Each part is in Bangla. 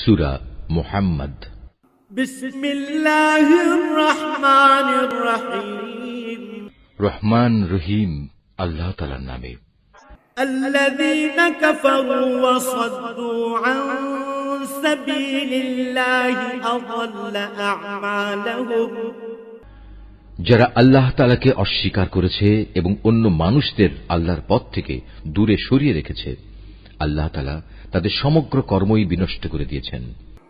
সূরা মুহাম্মদ। বিসমিল্লাহির রহমানির রহিম। রহমান রহিম আল্লাহ তাআলার নামে। আল্লাযীনা কাফারু ওয়া সাদ্দু আন সাবিলিল্লাহি আযাল্লা আ'মালাহুম। যারা আল্লাহ তাআলাকে অস্বীকার করেছে এবং অন্য মানুষদের আল্লাহর পথ থেকে দূরে সরিয়ে রেখেছে, আল্লাহ তাআলা তাদের সমগ্র কর্মই বিনষ্ট করে দিয়েছেন।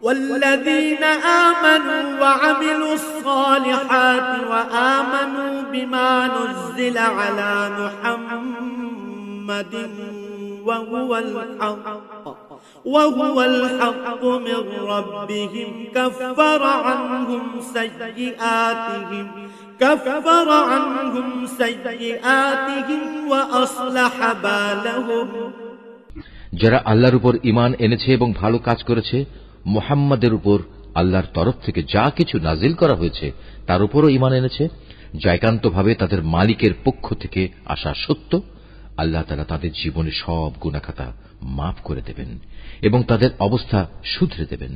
ওয়াল্লাযীনা আমানু ওয়া আমিলুস সালিহাতি ওয়া আমানু বিমা নুযিলা আলা মুহাম্মাদিন ওয়া হুয়াল হাক্কু মির রাব্বিহিম কাফফারা আনহুম সাইয়্যাতিহিম ওয়া আসলাহা বালাহুম। যারা আল্লাহর উপর ঈমান এনেছে এবং ভালো কাজ করেছে, মুহাম্মাদের উপর আল্লাহর তরফ থেকে যা কিছু নাজিল করা হয়েছে তার উপরও ঈমান এনেছে, যা একান্তভাবে তাদের মালিকের পক্ষ থেকে আসা সত্য, আল্লাহ তাআলা তাদের জীবনের সব গুনাহখাতা মাফ করে দেবেন এবং তাদের অবস্থা শুধরে দেবেন।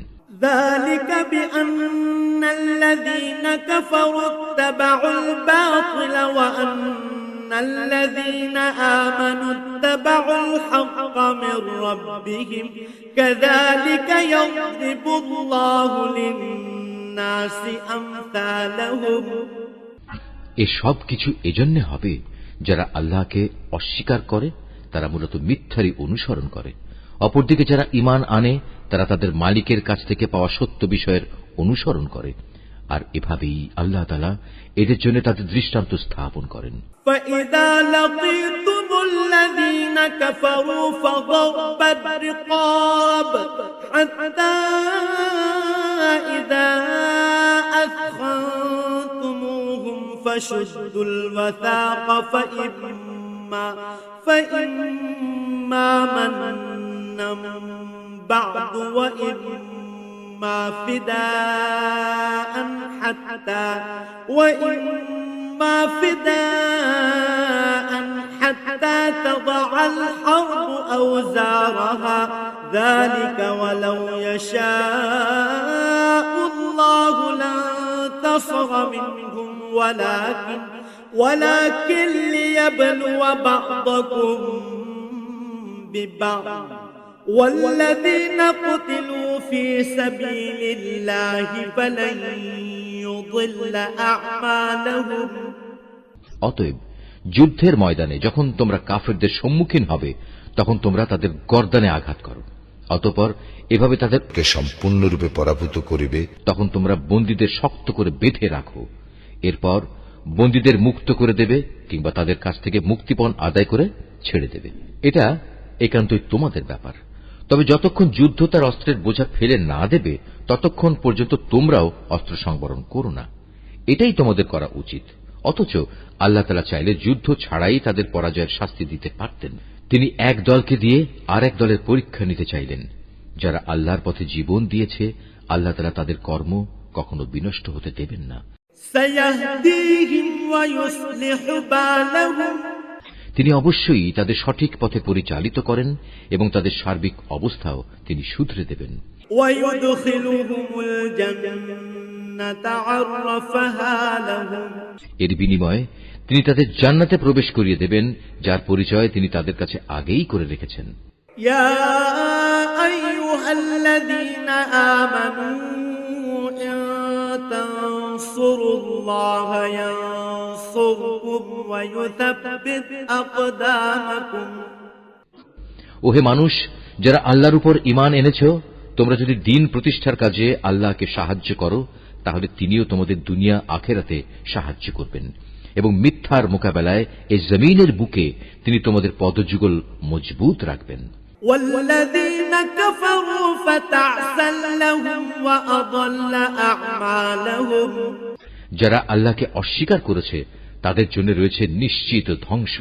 ذلك بأن الذين كفروا اتبعوا الباطل وأن الذين آمنوا اتبعوا الحق من ربهم كذلك يضرب الله للناس أمثالهم। এই সব কিছু এজন্য হবে যারা আল্লাহকে অস্বীকার করে তারা মূলত মিথ্যারই অনুসরণ করে, অপরদিকে যারা ঈমান আনে তারা তাদের মালিকের কাছ থেকে পাওয়া সত্য বিষয়ের অনুসরণ করে, আর এভাবেই আল্লাহ তাআলা এদের জন্য তাদের দৃষ্টান্ত স্থাপন করেন। فَإِذَا لَقِيتُمُ الَّذِينَ كَفَرُوا فَضَرْبَ الرِّقَابِ حَتَّى إِذَا أَثْخَنتُمُوهُمْ فَشُدُّوا الْوَثَاقَ فَإِمَّا مَنًّا بَعْدُ وَإِمَّا فِدَاءً حتى تضع الحرب أوزارها ذلك ولو يشاء الله لانتصر منهم ولكن ليبلو بعضكم ببعض والذين قتلوا في سبيل الله فلن يضل أعمالهم। অতএব যুদ্ধের ময়দানে যখন তোমরা কাফেরদের সম্মুখীন হবে তখন তোমরা তাদের গর্দানে আঘাত করো, অতঃপর এভাবে তাদেরকে সম্পূর্ণরূপে পরাভূত করিবে। তখন তোমরা বন্দীদের শক্ত করে বেঁধে রাখো, এরপর বন্দীদের মুক্ত করে দেবে কিংবা তাদের কাছ থেকে মুক্তিপণ আদায় করে ছেড়ে দেবে। এটা একান্তই তোমাদের ব্যাপার। তবে যতক্ষণ যুদ্ধ তার অস্ত্রের বোঝা ফেলে না দেবে ততক্ষণ পর্যন্ত তোমরাও অস্ত্র সংবরণ করো না, এটাই তোমাদের করা উচিত। অথচ আল্লাহ তাআলা চাইলে যুদ্ধ ছাড়াই তাদের পরাজয়ের শাস্তি দিতে পারতেন। তিনি এক দলকে দিয়ে আর এক দলের পরীক্ষা নিতে চাইলেন। যারা আল্লাহর পথে জীবন দিয়েছে আল্লাহ তাআলা তাদের কর্ম কখনো বিনষ্ট হতে দেবেন না। তিনি অবশ্যই তাদের সঠিক পথে পরিচালিত করেন এবং তাদের সার্বিক অবস্থাও তিনি শুধরে দেবেন। এর বিনিময়ে তিনি তাদের জান্নাতে প্রবেশ করিয়ে দেবেন, যার পরিচয় তিনি তাদের কাছে আগেই করে রেখেছেন। ইয়া আইয়ুহাল্লাযীনা আমানু ইন তানসুরুল্লাহা ইয়ানসুরকুম ওয়া ইউসাব্বিত আকদামাকুম। ওহে মানুষ, যারা আল্লাহর উপর ঈমান এনেছো, তোমরা যদি দ্বীন প্রতিষ্ঠার কাজে আল্লাহকে সাহায্য করো তাহলে তিনিও তোমাদের দুনিয়া আখিরাতে সাহায্য করবেন এবং মিথ্যার মোকাবেলায় এই জমিনের বুকে তিনি তোমাদের পদযুগল মজবুত রাখবেন। ওয়াল্লাযীনা কাফারু ফাতা'সাল লাহুম ওয়া আযাল্লা আ'মালাহুম। যারা আল্লাহকে অস্বীকার করেছে তাদের জন্য রয়েছে নিশ্চিত ধ্বংস।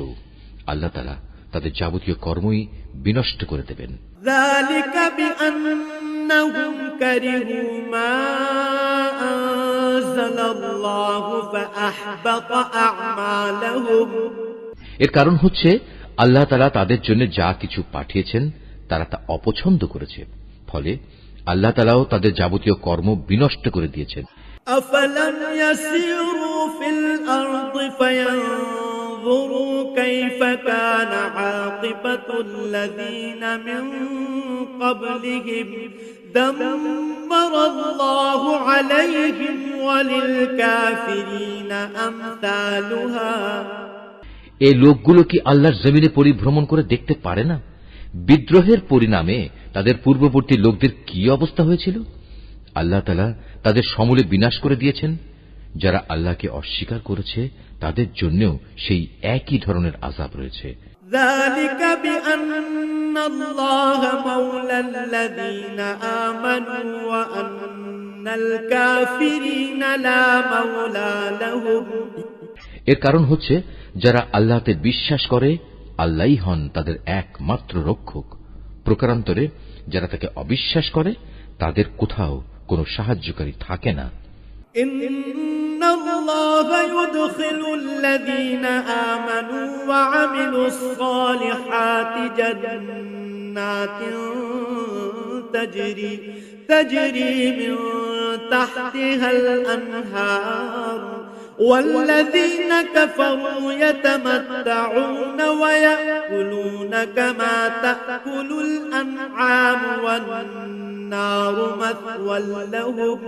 আল্লাহ তাআলা তাদের যাবতীয় কর্মই বিনষ্ট করে দেবেন। যালিকা বিআন্নাহুম কারিহু মা আনজালাল্লাহু ফাআহবাতা আ'মালাহুম। এর কারণ হচ্ছে আল্লাহ তাআলা তাদের জন্য যা কিছু পাঠিয়েছেন তারা তা অপছন্দ করেছে, ফলে আল্লাহ তাআলাও তাদের যাবতীয় কর্ম বিনষ্ট করে দিয়েছেন। أفلم يسيروا في الأرض فينظروا كيف كان عاقبة الذين من قبلهم دمر الله عليهم وللكافرين أمثالها। এই লোকগুলো কি আল্লাহর জমিনে পরিভ্রমণ করে দেখতে পারে না বিদ্রোহের পরিণামে তাদের পূর্ববর্তী লোকদের কি অবস্থা হয়েছিল? আল্লাহ তাআলা তাদের সমূলে বিনাশ করে দিয়েছেন। যারা আল্লাহকে অস্বীকার করেছে তাদের জন্যও সেই একই ধরনের আযাব রয়েছে। ذلك بأن الله مولى الذين آمنوا وأن الكافرين لا مولى لهم। এর কারণ হচ্ছে যারা আল্লাহতে বিশ্বাস করে আল্লাহই হন তাদের একমাত্র রক্ষক। প্রকারান্তরে যারা তাকে অবিশ্বাস করে তাদের কোথাও কোনো সাহায্যকারী থাকে না। إن الله يدخل الذين آمنوا وعملوا الصالحات جنات تجري من تحتها الأنهار والذين كفروا يتمتعون ويأكلون كما تأكل الأنعام والنار مثوى لهم।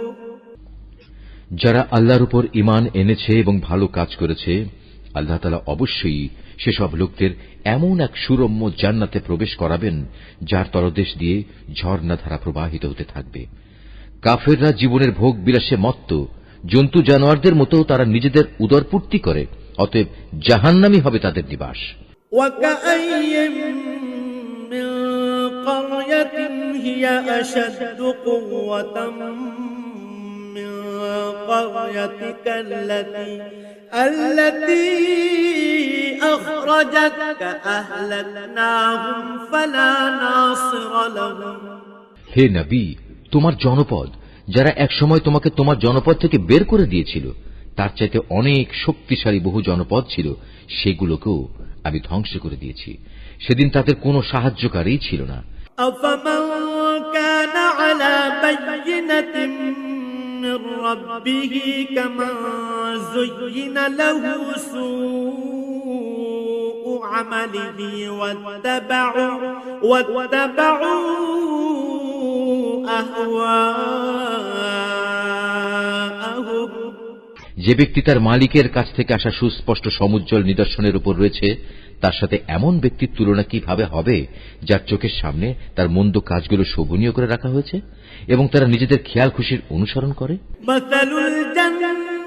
যারা আল্লাহর উপর ঈমান এনেছে এবং ভালো কাজ করেছে আল্লাহ তাআলা অবশ্যই সেসব লোকদের এমন এক সুরম্য জান্নাতে প্রবেশ করাবেন যার তলদেশ দিয়ে ঝর্ণাধারা প্রবাহিত হতে থাকবে। কাফেররা জীবনের ভোগ বিলাসে মত্ত, জন্তু জানোয়ারদের মতো তারা নিজেদের উদরপূর্তি করে, অতএব জাহান্নামই হবে তাদের নিবাস। وكأين من قرية هي أشد قوة من قريتك التي أخرجتك أهلكناهم فلا ناصر لهم। হে নবী, তোমার জনপদ যারা একসময় তোমাকে তোমার জনপদ থেকে বের করে দিয়েছিল তার চাইতে অনেক শক্তিশালী বহু জনপদ ছিল, সেগুলোকেও আমি ধ্বংস করে দিয়েছি। সেদিন তাদের কোনো সাহায্যকারী ছিল না। أفمن كان على بينة من ربه كمن زين له سوء عمله واتبعوا أهواءهم। যে ব্যক্তি তার মালিকের কাছ থেকে আসা সুস্পষ্ট সমুজ্জ্বল নিদর্শনের উপর রয়েছে তার সাথে এমন ব্যক্তির তুলনা কিভাবে হবে যার চোখের সামনে তার মন্দ কাজগুলো শোভনীয় করে রাখা হয়েছে এবং তারা নিজেদের খেয়াল খুশির অনুসরণ করে। مثل الجنة